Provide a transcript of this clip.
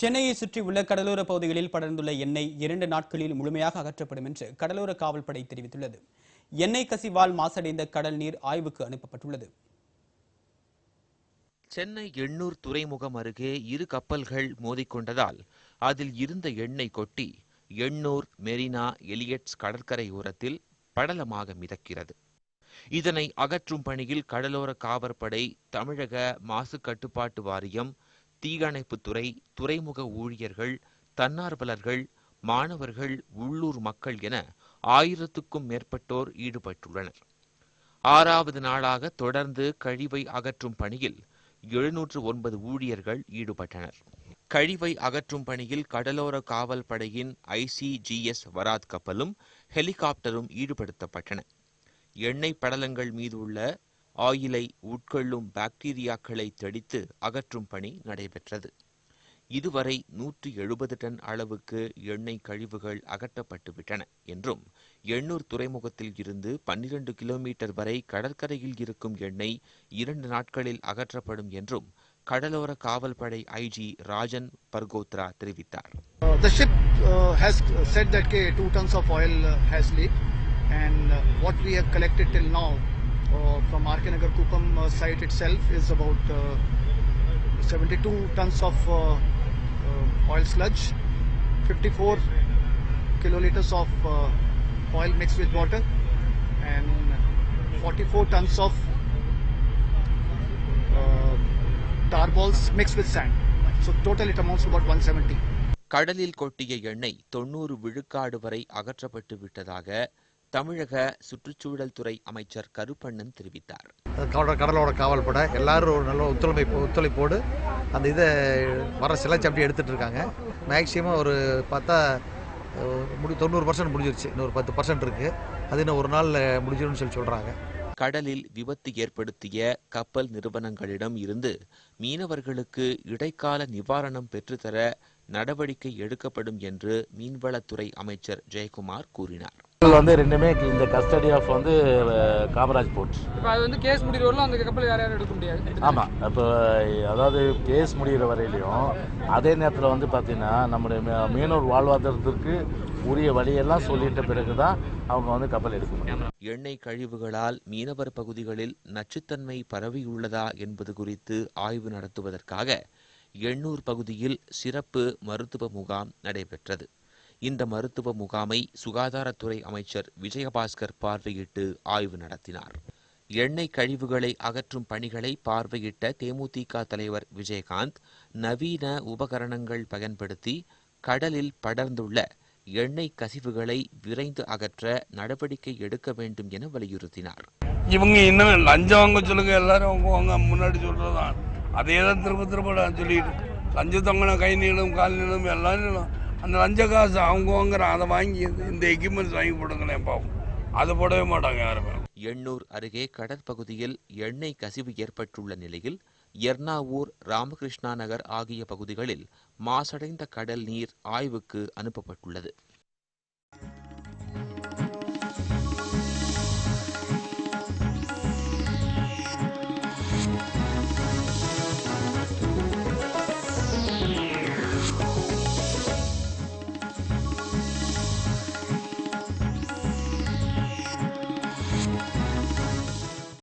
சென்னையை சுற்றியுள்ள கடலோர பகுதிகளில் படர்ந்துள்ள எண்ணெய் 2 நாட்களில் முழுமையாக அகற்றப்படும் என்று கடலோர காவல்படை தெரிவித்துள்ளது. எண்ணெய் கசிவால் மாசடைந்த கடல் நீர் ஆய்வுக்கு அனுப்பப்பட்டுள்ளது. சென்னை எண்ணூர் துறைமுகம் அருகே இரு கப்பல்கள் மோதிக்கொண்டதால் அதில் இருந்த எண்ணெய் கொட்டி எண்ணூர், மெரினா, எலியட்ஸ் கடற்கரை ஓரத்தில் படலமாக மிதக்கிறது. இதனை அகற்றும் பணியில் கடலோர காவற்படை, தமிழக மாசு கட்டுப்பாட்டு வாரியம், தீயணைப்புத்துறை, துறைமுக ஊழியர்கள், தன்னார்வலர்கள், மாணவர்கள், உள்ளூர் மக்கள் என 1000க்கும் மேற்பட்டோர் ஈடுபட்டுள்ளனர். 6வது நாளாக தொடர்ந்து கழிவை அகற்றும் பணியில் 709 ஊழியர்கள் ஈடுபட்டனர். கழிவை அகற்றும் பணியில் கடலோர காவல் படையின் ICGS வராத் கப்பலும் ஹெலிகாப்டரும் ஈடுபடுத்தப்பட்டன. எண்ணெய் படலங்கள் மீது உள்ள ஆயிலை உட்கொள்ளும் பாக்டீரியாக்களை தெளித்து அகற்றும் பணி நடைபெற்றது. இதுவரை 170 டன் அளவுக்கு எண்ணெய் கழிவுகள் அகற்றப்பட்டுவிட்டன என்றும், எண்ணூர் துறைமுகத்தில் இருந்து 12 கிலோமீட்டர் வரை கடற்கரையில் இருக்கும் எண்ணெய் 2 நாட்களில் அகற்றப்படும் என்றும் கடலோர காவல்படை IG ராஜன் பர்கோத்ரா தெரிவித்தார். The ship has said that 2 tons of oil has leaked, and what we have collected till now from RK Nagar Kupam site itself is about 72 tons of oil sludge, 54 kiloliters of oil mixed with water, and 44 tons of tar balls mixed with sand. So total it amounts to about 170. கடலில் கொட்டிய எண்ணெய் 90 விழுக்காடு வரை அகற்றப்பட்டு விட்டதாக தமிழக சுற்றுச்சூழல் துறை அமைச்சர் கருப்பண்ணன் தெரிவித்தார். கடலோர காவல்படை எல்லாரும் ஒரு நல்ல ஒத்துழைப்போடு அந்த இதை வர சிலச்சு அப்படி எடுத்துட்டு இருக்காங்க. மேக்சிமம் ஒரு பார்த்தா 90% முடிஞ்சிருச்சு. இன்னொரு 10% இருக்கு. அது இன்னும் ஒரு நாள் முடிஞ்சிடும்னு சொல்றாங்க. கடலில் விபத்து ஏற்படுத்திய கப்பல் நிறுவனங்களிடம் இருந்து மீனவர்களுக்கு இடைக்கால நிவாரணம் பெற்றுத்தர நடவடிக்கை எடுக்கப்படும் என்று மீன்வளத்துறை அமைச்சர் ஜெயக்குமார் கூறினார். ரெண்டுமே இந்த கஸ்டடி ஆஃப் காமராஜ் போர்ட். இப்போ அது கேஸ் முடிகிற வரலாம் அந்த கப்பல் யாரும் எடுக்க முடியாது. ஆமாம், இப்போ அதாவது கேஸ் முடிகிற வரையிலையும் அதே நேரத்தில் பார்த்தீங்கன்னா நம்முடைய மீனவர் வாழ்வாதாரத்திற்கு உரிய வழியெல்லாம் சொல்லிட்ட பிறகுதான் அவங்க கப்பல் எடுக்க முடியும். எண்ணெய் கழிவுகளால் மீனவர் பகுதிகளில் நச்சுத்தன்மை பரவியுள்ளதா என்பது குறித்து ஆய்வு நடத்துவதற்காக எண்ணூர் பகுதியில் சிறப்பு மருத்துவ முகாம் நடைபெற்றது. இந்த மருத்துவ முகாமை சுகாதாரத்துறை அமைச்சர் விஜயபாஸ்கர் பார்வையிட்டு ஆய்வு நடத்தினார். எண்ணெய் கழிவுகளை அகற்றும் பணிகளை பார்வையிட்ட தேமுதிக தலைவர் விஜயகாந்த் நவீன உபகரணங்கள் பயன்படுத்தி கடலில் படர்ந்துள்ள எண்ணெய் கசிவுகளை விரைந்து அகற்ற நடவடிக்கை எடுக்க வேண்டும் என வலியுறுத்தினார். இவங்க இன்னும் லஞ்சம் வாங்க சொல்லுங்க, எல்லாரும் அவங்க முன்னாடி சொல்றதுதான் அதே தான் திரும்ப சொல்லிட்டு லஞ்சத்தவங்க கை நீளும் கால் நீளும் எல்லாம் நீளும். அந்த லஞ்ச காசு அவங்க வாங்குற அதை வாங்கி இந்த எக்யூப்மெண்ட்ஸ் வாங்கி போடுங்களேன் பாவம். அதை போடவே மாட்டாங்க யாருமே. எண்ணூர் அருகே கடற்பகுதியில் எண்ணெய் கசிவு ஏற்பட்டுள்ள நிலையில் எர்ணாவூர், ராமகிருஷ்ணா நகர் ஆகிய பகுதிகளில் மாசடைந்த கடல் நீர் ஆய்வுக்கு அனுப்பப்பட்டுள்ளது.